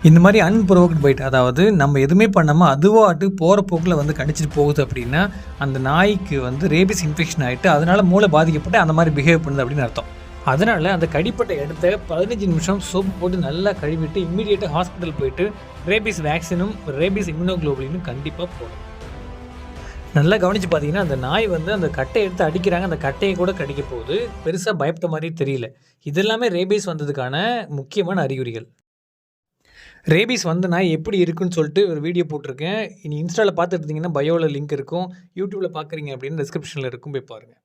இந்த மாதிரி அன்ப்ரோவோக்டு பைட், அதாவது நம்ம எதுவுமே பண்ணாமல் அதுவாட்டு போகிற போக்கில் வந்து கடிச்சிட்டு போகுது அப்படின்னா அந்த நாய்க்கு வந்து ரேபிஸ் இன்ஃபெக்ஷன் ஆகிட்டு அதனால் மூளை பாதிக்கப்பட்டு அந்த மாதிரி பிஹேவ் பண்ணுது அப்படின்னு அர்த்தம். அதனால் அந்த கடிப்பட்ட இடத்த 15 நிமிஷம் சோப்பு போட்டு நல்லா கழுவிட்டு இம்மீடியட்டாக ஹாஸ்பிட்டல் போயிட்டு ரேபிஸ் வேக்சினும் ரேபிஸ் இம்யூனோகுளோபுலினும் கண்டிப்பாக போடணும். நல்லா கவனித்து பார்த்தீங்கன்னா அந்த நாய் வந்து அந்த கட்டையை எடுத்து அடிக்கிறாங்க, அந்த கட்டையை கூட கடிக்க போகுது, பெருசாக பயப்பட்ட மாதிரி தெரியல. இதெல்லாமே ரேபிஸ் வந்ததுக்கான முக்கியமான அறிகுறிகள். ரேபிஸ் வந்த நாய் எப்படி இருக்குன்னு சொல்லிட்டு ஒரு வீடியோ போட்டிருக்கேன். இனி இன்ஸ்டாவில் பார்த்துட்டு இருந்தீங்கன்னா பயோவில் லிங்க் இருக்கும், யூடியூப்பில் பார்க்குறீங்க அப்படின்னு டிஸ்கிரிப்ஷனில் இருக்கும், போய் பாருங்கள்.